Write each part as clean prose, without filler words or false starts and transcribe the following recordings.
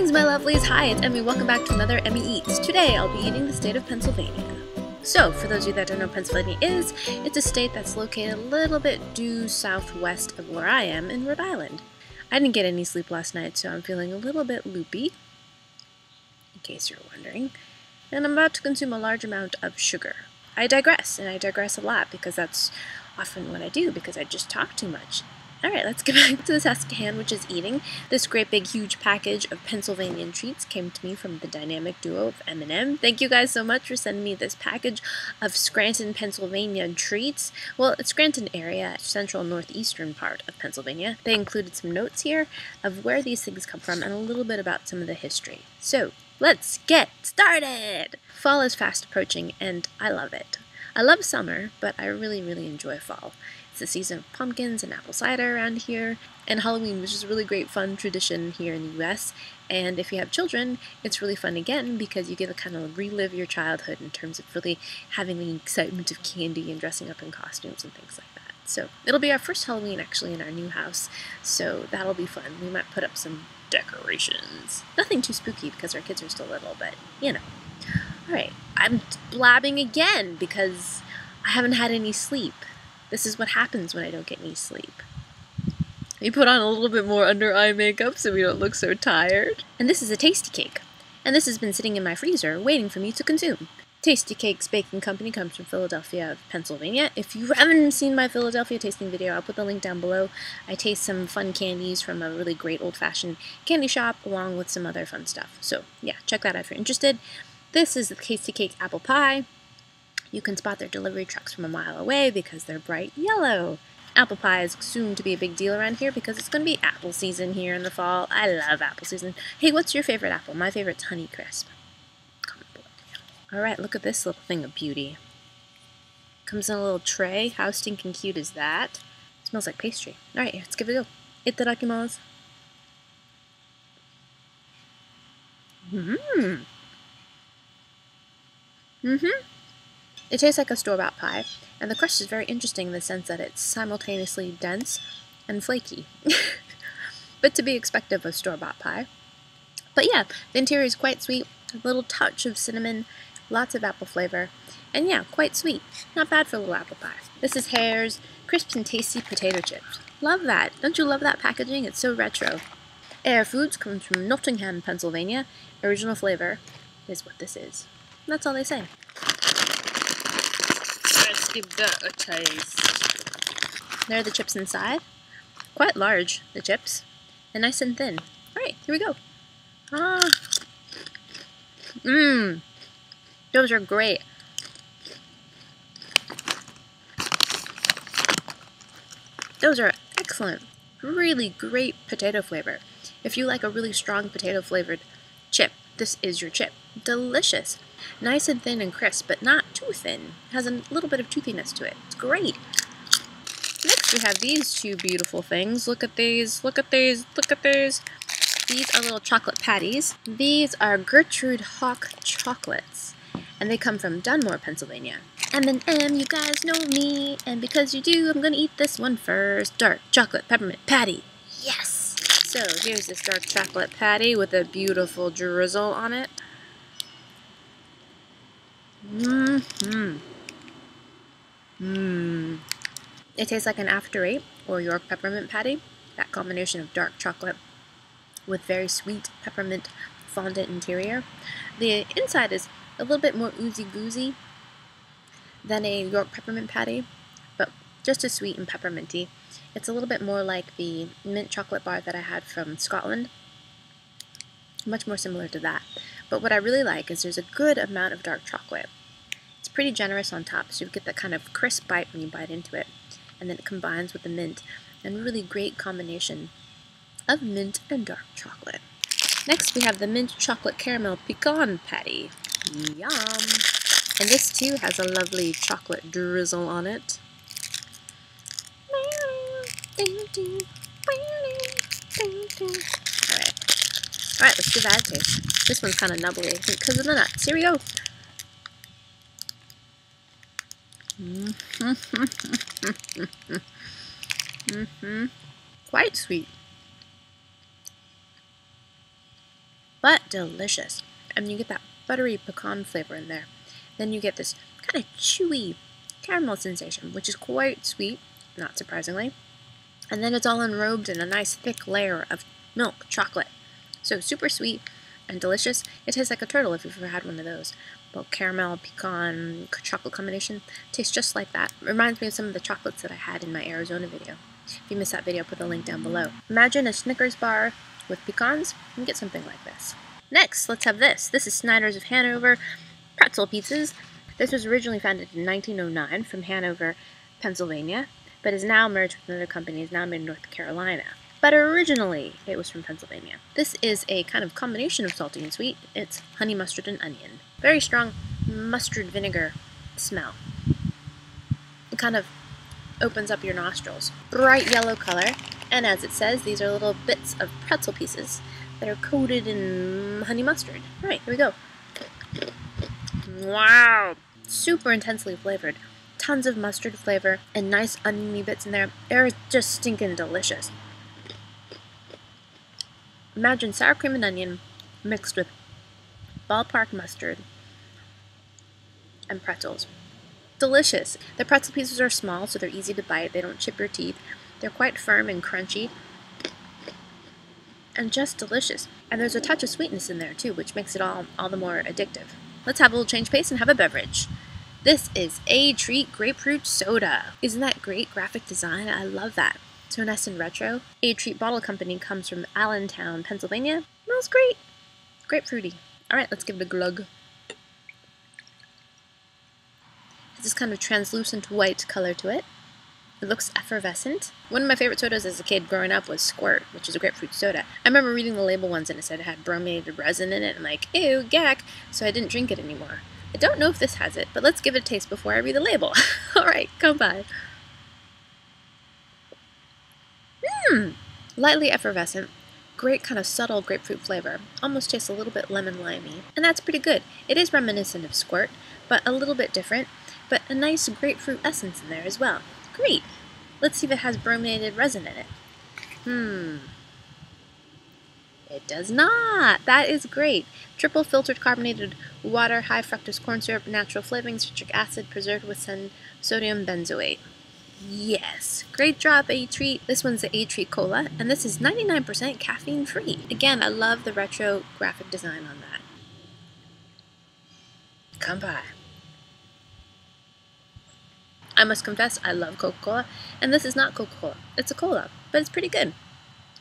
Greetings, my lovelies! Hi, it's Emmy. Welcome back to another Emmy Eats. Today, I'll be eating the state of Pennsylvania. So, for those of you that don't know what Pennsylvania is, it's a state that's located a little bit due southwest of where I am in Rhode Island. I didn't get any sleep last night, so I'm feeling a little bit loopy, in case you're wondering, and I'm about to consume a large amount of sugar. I digress, and I digress a lot because that's often what I do, because I just talk too much. Alright, let's get back to the task at hand, which is eating. This great big huge package of Pennsylvanian treats came to me from the dynamic duo of M&M. Thank you guys so much for sending me this package of Scranton, Pennsylvania treats. Well, it's Scranton area, central northeastern part of Pennsylvania. They included some notes here of where these things come from and a little bit about some of the history. So, let's get started! Fall is fast approaching and I love it. I love summer, but I really enjoy fall. It's the season of pumpkins and apple cider around here, and Halloween, which is a really great fun tradition here in the US. And if you have children, it's really fun again because you get to kind of relive your childhood in terms of really having the excitement of candy and dressing up in costumes and things like that. So it'll be our first Halloween actually in our new house, so that'll be fun. We might put up some decorations. Nothing too spooky because our kids are still little, but you know. Alright, I'm blabbing again because I haven't had any sleep. This is what happens when I don't get any sleep. We put on a little bit more under eye makeup so we don't look so tired. And this is a TastyKake. And this has been sitting in my freezer waiting for me to consume. TastyKakes Baking Company comes from Philadelphia, Pennsylvania. If you haven't seen my Philadelphia tasting video, I'll put the link down below. I taste some fun candies from a really great old-fashioned candy shop along with some other fun stuff. So yeah, check that out if you're interested. This is the TastyKakes apple pie. You can spot their delivery trucks from a mile away because they're bright yellow. Apple pie is soon to be a big deal around here because it's going to be apple season here in the fall. I love apple season. Hey, what's your favorite apple? My favorite's Honeycrisp. Comment below. Alright, look at this little thing of beauty. Comes in a little tray. How stinking cute is that? Smells like pastry. Alright, let's give it a go. Itadakimasu. It tastes like a store-bought pie, and the crust is very interesting in the sense that it's simultaneously dense and flaky. But to be expected of a store-bought pie. But yeah, the interior is quite sweet, a little touch of cinnamon, lots of apple flavor, and yeah, quite sweet. Not bad for a little apple pie. This is Hares Crisp and Tasty Potato Chips. Love that. Don't you love that packaging? It's so retro. Air Foods comes from Nottingham, Pennsylvania. Original flavor is what this is. That's all they say. Let's give that a taste. There are the chips inside. Quite large, the chips. And nice and thin. Alright, here we go. Those are great. Those are excellent. Really great potato flavor. If you like a really strong potato flavored chip, this is your chip. Delicious. Nice and thin and crisp, but not too thin. It has a little bit of toothiness to it. It's great. Next we have these two beautiful things. Look at these, look at these, look at these. These are little chocolate patties. These are Gertrude Hawk chocolates, and they come from Dunmore, Pennsylvania. M&M, you guys know me, and because you do, I'm gonna eat this one first. Dark chocolate peppermint patty. Yes! So here's this dark chocolate patty with a beautiful drizzle on it. It tastes like an After Eight or York peppermint patty. That combination of dark chocolate with very sweet peppermint fondant interior. The inside is a little bit more oozy-goozy than a York peppermint patty, but just as sweet and pepperminty. It's a little bit more like the mint chocolate bar that I had from Scotland. Much more similar to that. But what I really like is there's a good amount of dark chocolate. It's pretty generous on top, so you get that kind of crisp bite when you bite into it. And then it combines with the mint, and really great combination of mint and dark chocolate. Next we have the mint chocolate caramel pecan patty. Yum! And this too has a lovely chocolate drizzle on it. Alright, let's give that a taste. This one's kind of nubbly, I think, because of the nuts. Here we go. Quite sweet. but delicious. And you get that buttery pecan flavor in there. Then you get this kind of chewy caramel sensation, which is quite sweet, not surprisingly. And then it's all enrobed in a nice thick layer of milk chocolate. So super sweet and delicious. It tastes like a turtle if you've ever had one of those. But caramel, pecan, chocolate combination tastes just like that. Reminds me of some of the chocolates that I had in my Arizona video. If you missed that video, I'll put a link down below. Imagine a Snickers bar with pecans and get something like this. Next, let's have this. This is Snyders of Hanover pretzel pizzas. This was originally founded in 1909 from Hanover, Pennsylvania, but is now merged with another company, is now made in North Carolina. But originally, it was from Pennsylvania. This is a kind of combination of salty and sweet. It's honey mustard and onion. Very strong mustard vinegar smell. It kind of opens up your nostrils. Bright yellow color, and as it says, these are little bits of pretzel pieces that are coated in honey mustard. All right, here we go. Wow! Super intensely flavored. Tons of mustard flavor and nice oniony bits in there. They're just stinking delicious. Imagine sour cream and onion mixed with ballpark mustard and pretzels. Delicious. The pretzel pieces are small, so they're easy to bite. They don't chip your teeth. They're quite firm and crunchy and just delicious. And there's a touch of sweetness in there too, which makes it all the more addictive. Let's have a little change pace and have a beverage. This is A Treat Grapefruit Soda. Isn't that great graphic design? I love that. So nice and retro. A Treat Bottle Company comes from Allentown, Pennsylvania. Smells great. Grapefruity. Alright, let's give it a glug. It's this kind of translucent white color to it. It looks effervescent. One of my favorite sodas as a kid growing up was Squirt, which is a grapefruit soda. I remember reading the label once and it said it had brominated resin in it. I'm like, ew, gack, so I didn't drink it anymore. I don't know if this has it, but let's give it a taste before I read the label. Alright, come by. Lightly effervescent. Great kind of subtle grapefruit flavor. Almost tastes a little bit lemon-limey. And that's pretty good. It is reminiscent of Squirt, but a little bit different. But a nice grapefruit essence in there as well. Great! Let's see if it has brominated resin in it. It does not! That is great! Triple filtered carbonated water, high fructose corn syrup, natural flavorings, citric acid, preserved with sodium benzoate. Yes! Great job, A-Treat! This one's the A-Treat Cola, and this is 99% caffeine-free. Again, I love the retro graphic design on that. Come by. I must confess, I love Coca-Cola, and this is not Coca-Cola. It's a cola, but it's pretty good.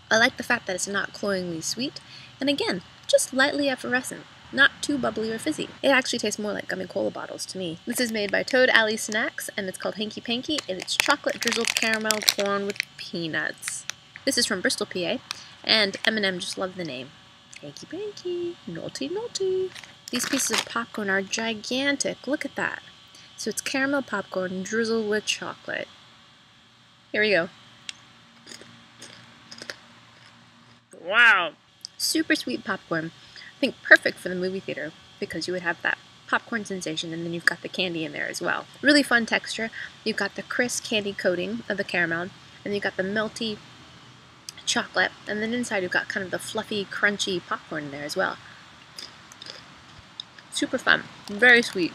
I like the fact that it's not cloyingly sweet, and again, just lightly effervescent, not too bubbly or fizzy. It actually tastes more like gummy cola bottles to me. This is made by Toad Alley Snax, and it's called Hanky Panky, and it's chocolate drizzled caramel corn with peanuts. This is from Bristol, PA, and M&M just love the name. Hanky Panky, naughty naughty. These pieces of popcorn are gigantic, look at that. So it's caramel popcorn drizzled with chocolate. Here we go. Wow! Super sweet popcorn. I think perfect for the movie theater because you would have that popcorn sensation and then you've got the candy in there as well. Really fun texture. You've got the crisp candy coating of the caramel and you've got the melty chocolate and then inside you've got kind of the fluffy, crunchy popcorn in there as well. Super fun. Very sweet.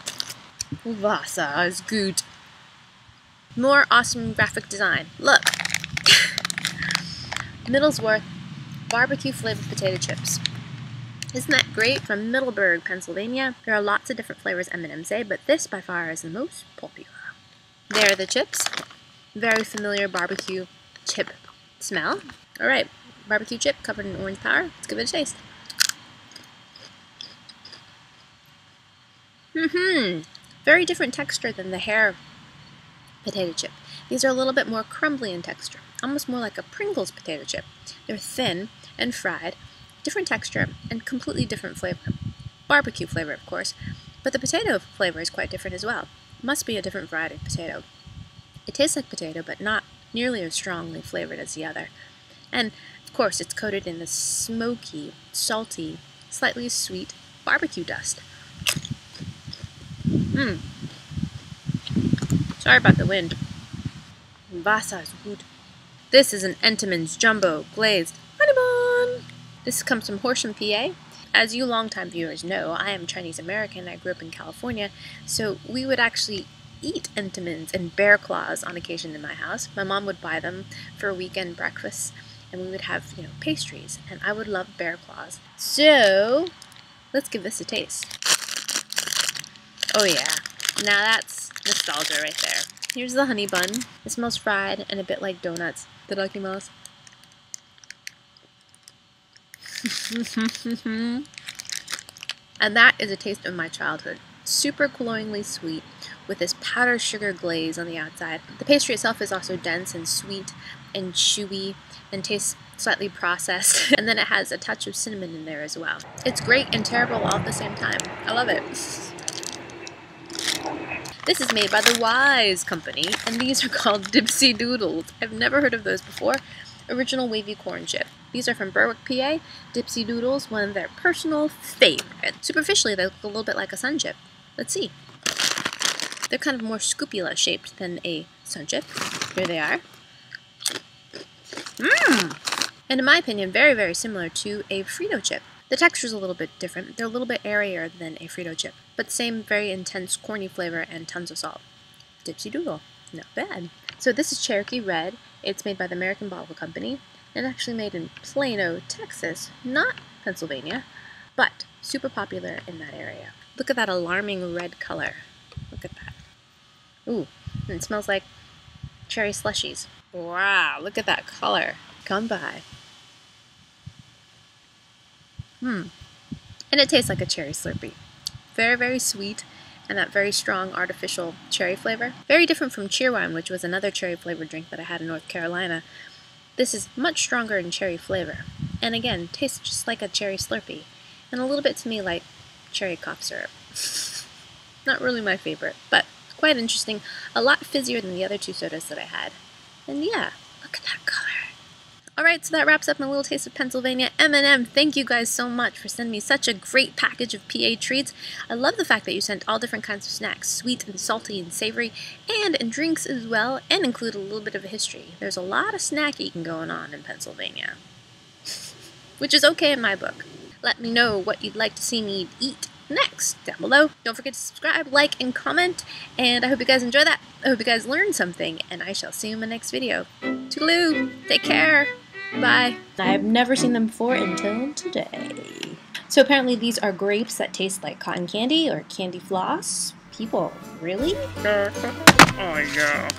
Wasser is good. More awesome graphic design. Look! Middleswarth BBQ flavored potato chips. Isn't that great? From Middleswarth, Pennsylvania. There are lots of different flavors M&M say, but this by far is the most popular. There are the chips. Very familiar barbecue chip smell. Alright, barbecue chip covered in orange powder. Let's give it a taste. Very different texture than the Herr potato chip. These are a little bit more crumbly in texture, almost more like a Pringles potato chip. They're thin and fried, different texture, and completely different flavor. Barbecue flavor, of course, but the potato flavor is quite different as well. Must be a different variety of potato. It tastes like potato, but not nearly as strongly flavored as the other. And, of course, it's coated in the smoky, salty, slightly sweet barbecue dust. Sorry about the wind. Wasser is good. This is an Entenmann's Jumbo Glazed Honey Bun. This comes from Horsham, PA. As you longtime viewers know, I am Chinese American. I grew up in California, so we would actually eat Entenmanns and bear claws on occasion in my house. My mom would buy them for a weekend breakfast, and we would have, pastries, and I would love bear claws. So, let's give this a taste. Oh yeah, now that's nostalgia right there. Here's the honey bun. It smells fried and a bit like donuts. Itadakimasu. And that is a taste of my childhood. Super cloyingly sweet, with this powdered sugar glaze on the outside. The pastry itself is also dense and sweet and chewy and tastes slightly processed. And then it has a touch of cinnamon in there as well. It's great and terrible all at the same time. I love it. This is made by the Wise Company, and these are called Dipsy Doodles. I've never heard of those before. Original wavy corn chip. These are from Berwick, PA. Dipsy Doodles, one of their personal favorites. Superficially, they look a little bit like a sun chip. Let's see. They're kind of more scupula shaped than a sun chip. Here they are. And in my opinion, very, very similar to a Frito chip. The texture is a little bit different. They're a little bit airier than a Frito chip, but same very intense corny flavor and tons of salt. Dipsy Doodle, not bad. So this is Cherokee Red. It's made by the American Bottle Company, and actually made in Plano, Texas, not Pennsylvania, but super popular in that area. Look at that alarming red color. Look at that. Ooh, and it smells like cherry slushies. Wow, look at that color. Come by. And it tastes like a cherry Slurpee. Very, very sweet, and that very strong artificial cherry flavor. Very different from Cheerwine, which was another cherry flavored drink that I had in North Carolina. This is much stronger in cherry flavor, and again, tastes just like a cherry Slurpee, and a little bit to me like cherry cough syrup. Not really my favorite, but quite interesting. A lot fizzier than the other two sodas that I had. And yeah, look at that color. Alright, so that wraps up my little taste of Pennsylvania M&M. Thank you guys so much for sending me such a great package of PA treats. I love the fact that you sent all different kinds of snacks, sweet and salty and savory, and drinks as well, and include a little bit of a history. There's a lot of snack eating going on in Pennsylvania, which is okay in my book. Let me know what you'd like to see me eat next down below. Don't forget to subscribe, like, and comment, and I hope you guys enjoy that. I hope you guys learned something, and I shall see you in my next video. Toodaloo! Take care! Bye. I have never seen them before until today. So apparently these are grapes that taste like cotton candy or candy floss. People, really? Oh yeah.